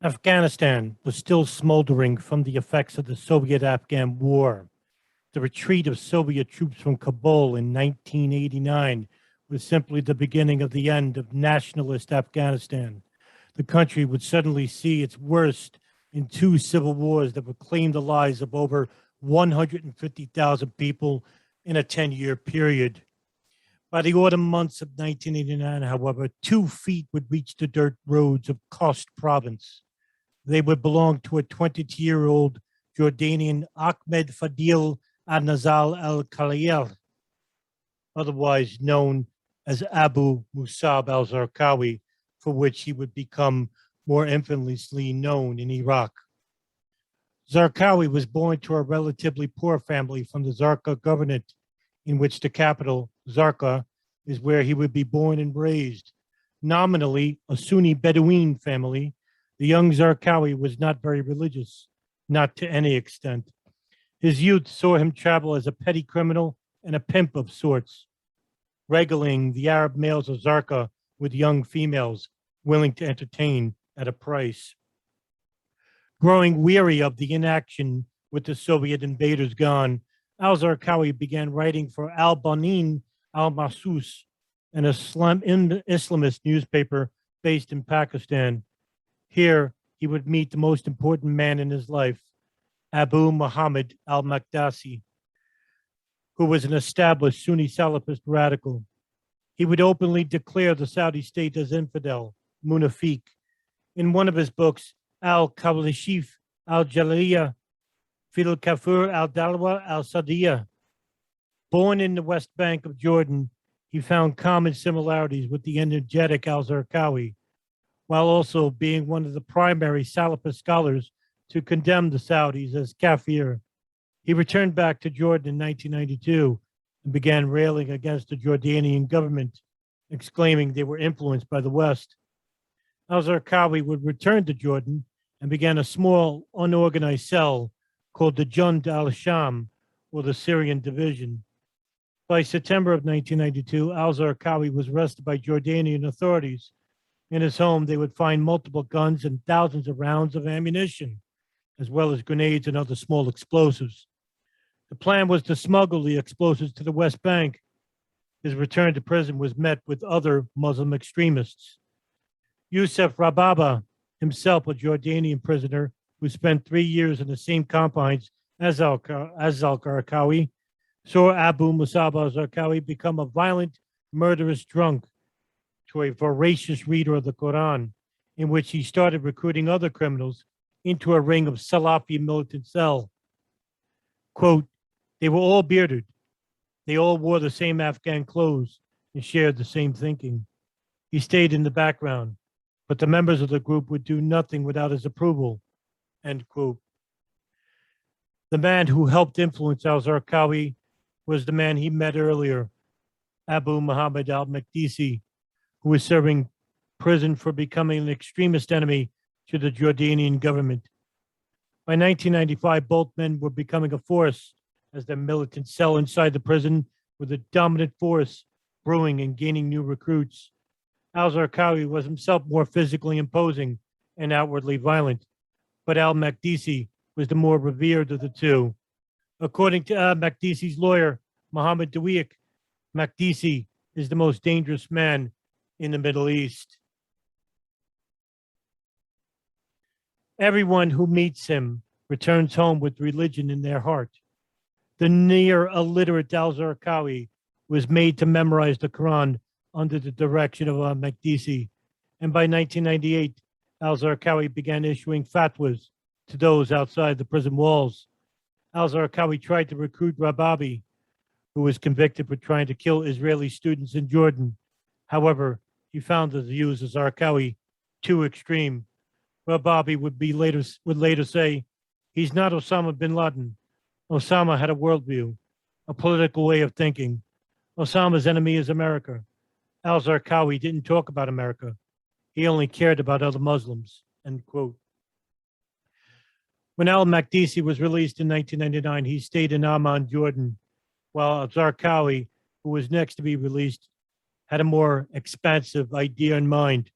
Afghanistan was still smoldering from the effects of the Soviet-Afghan War. The retreat of Soviet troops from Kabul in 1989 was simply the beginning of the end of nationalist Afghanistan. The country would suddenly see its worst in two civil wars that would claim the lives of over 150,000 people in a 10-year period. By the autumn months of 1989, however, 2 feet would reach the dirt roads of Khost province. They would belong to a 22-year-old Jordanian Ahmed Fadil al-Nazal al-Khalayel, otherwise known as Abu Musab al-Zarqawi, for which he would become more infamously known in Iraq. Zarqawi was born to a relatively poor family from the Zarqa governorate, in which the capital, Zarqa, is where he would be born and raised. Nominally a Sunni Bedouin family, the young Zarqawi was not very religious, not to any extent. His youth saw him travel as a petty criminal and a pimp of sorts, regaling the Arab males of Zarqa with young females willing to entertain at a price. Growing weary of the inaction with the Soviet invaders gone, al-Zarqawi began writing for al-Banin al-Mahsus, an Islamist newspaper based in Pakistan. Here, he would meet the most important man in his life, Abu Muhammad al-Maqdisi, who was an established Sunni Salafist radical. He would openly declare the Saudi state as infidel, munafiq. In one of his books, al-Kawlishif al-Jaliyah, Fil Kafur al-Dalwa al-Sadiyah. Born in the West Bank of Jordan, he found common similarities with the energetic al-Zarqawi, while also being one of the primary Salafist scholars to condemn the Saudis as kafir. He returned back to Jordan in 1992 and began railing against the Jordanian government, exclaiming they were influenced by the West. Al-Zarqawi would return to Jordan and began a small, unorganized cell called the Jund al-Sham, or the Syrian Division. By September of 1992, al-Zarqawi was arrested by Jordanian authorities. In his home, they would find multiple guns and thousands of rounds of ammunition, as well as grenades and other small explosives. The plan was to smuggle the explosives to the West Bank. His return to prison was met with other Muslim extremists. Youssef Rababa, himself a Jordanian prisoner who spent 3 years in the same confines as al-Zarqawi, saw Abu Musab al-Zarqawi become a violent, murderous drunk to a voracious reader of the Quran, in which he started recruiting other criminals into a ring of Salafi militant cell. Quote, they were all bearded. They all wore the same Afghan clothes and shared the same thinking. He stayed in the background, but the members of the group would do nothing without his approval, end quote. The man who helped influence al-Zarqawi was the man he met earlier, Abu Muhammad al-Maqdisi, who was serving prison for becoming an extremist enemy to the Jordanian government. By 1995, both men were becoming a force, as their militant cell inside the prison were the dominant force, brewing and gaining new recruits. Al-Zarqawi was himself more physically imposing and outwardly violent, but al-Maqdisi was the more revered of the two. According to al-Maqdisi's lawyer, Mohammad Najibullah, Maqdisi is the most dangerous man in the Middle East. Everyone who meets him returns home with religion in their heart. The near illiterate al-Zarqawi was made to memorize the Quran under the direction of al-Maqdisi, and by 1998, al-Zarqawi began issuing fatwas to those outside the prison walls. Al-Zarqawi tried to recruit Rababi, who was convicted for trying to kill Israeli students in Jordan. However, he found the views of Zarqawi too extreme. Rababi would later say, he's not Osama bin Laden. Osama had a worldview, a political way of thinking. Osama's enemy is America. Al-Zarqawi didn't talk about America. He only cared about other Muslims, end quote. When al-Maqdisi was released in 1999, he stayed in Amman, Jordan, while Zarqawi, who was next to be released, had a more expansive idea in mind.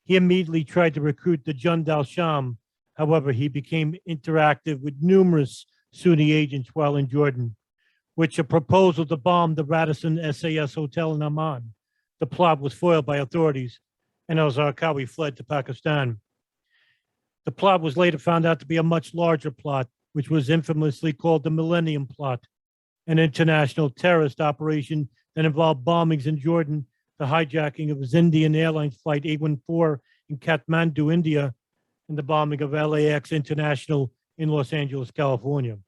He immediately tried to recruit the Jund al-Sham. However, he became interactive with numerous Sunni agents while in Jordan, which a proposal to bomb the Radisson SAS hotel in Amman. The plot was foiled by authorities, and al-Zarqawi fled to Pakistan. The plot was later found out to be a much larger plot, which was infamously called the Millennium Plot, an international terrorist operation that involved bombings in Jordan, the hijacking of his Indian Airlines Flight 814 in Kathmandu, India, and the bombing of LAX International in Los Angeles, California.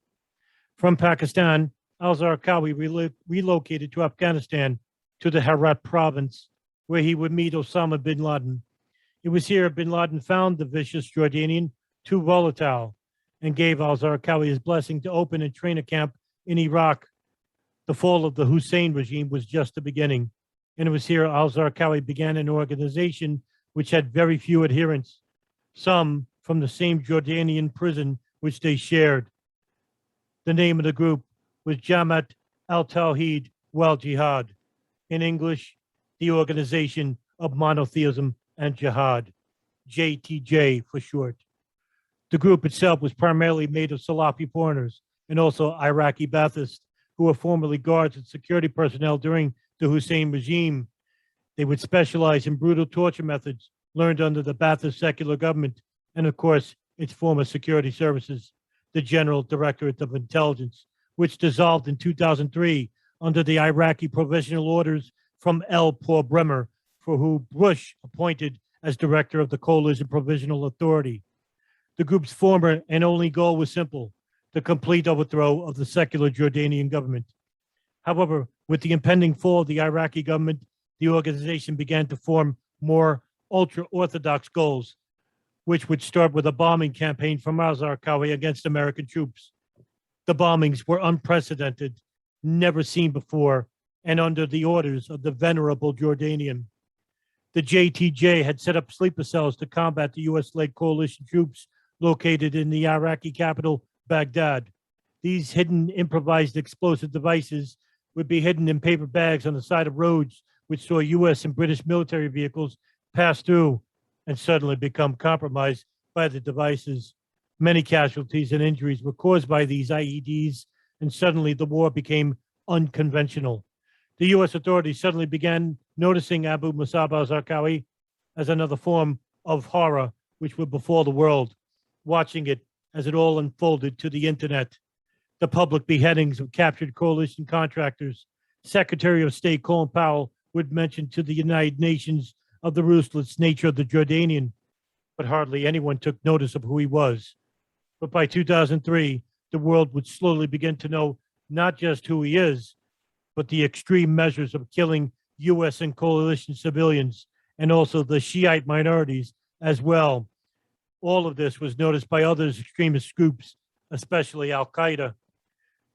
From Pakistan, al-Zarqawi relocated to Afghanistan, to the Herat province, where he would meet Osama bin Laden. It was here bin Laden found the vicious Jordanian too volatile and gave al-Zarqawi his blessing to open and train a camp in Iraq. The fall of the Hussein regime was just the beginning, and it was here al-Zarqawi began an organization which had very few adherents, some from the same Jordanian prison which they shared. The name of the group was Jama'at al Tawhid wal Jihad. In English, the Organization of Monotheism and Jihad, JTJ for short. The group itself was primarily made of Salafi foreigners and also Iraqi Baathists who were formerly guards and security personnel during the Hussein regime. They would specialize in brutal torture methods learned under the Ba'athist secular government and, of course, its former security services, the General Directorate of Intelligence, which dissolved in 2003 under the Iraqi provisional orders from L. Paul Bremer, for who Bush appointed as director of the Coalition Provisional Authority. The group's former and only goal was simple: the complete overthrow of the secular Jordanian government. However, with the impending fall of the Iraqi government, the organization began to form more ultra-Orthodox goals, which would start with a bombing campaign from al-Zarqawi against American troops. The bombings were unprecedented, never seen before, and under the orders of the venerable Jordanian. The JTJ had set up sleeper cells to combat the U.S.-led coalition troops located in the Iraqi capital, Baghdad. These hidden improvised explosive devices would be hidden in paper bags on the side of roads, which saw U.S. and British military vehicles pass through and suddenly become compromised by the devices. Many casualties and injuries were caused by these IEDs, and suddenly the war became unconventional. The U.S. authorities suddenly began noticing Abu Musab al-Zarqawi as another form of horror which would befall the world, watching it as it all unfolded to the internet. The public beheadings of captured coalition contractors. Secretary of State Colin Powell would mention to the United Nations of the ruthless nature of the Jordanian, but hardly anyone took notice of who he was. But by 2003, the world would slowly begin to know not just who he is, but the extreme measures of killing U.S. and coalition civilians, and also the Shiite minorities as well. All of this was noticed by other extremist groups, especially Al-Qaeda.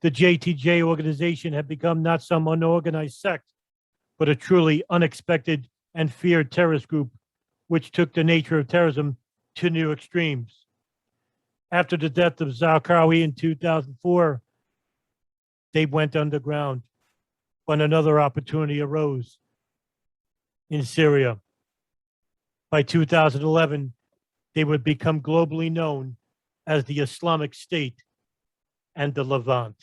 The JTJ organization had become not some unorganized sect, but a truly unexpected and feared terrorist group, which took the nature of terrorism to new extremes. After the death of Zarqawi in 2004, they went underground when another opportunity arose in Syria. By 2011, they would become globally known as the Islamic State and the Levant.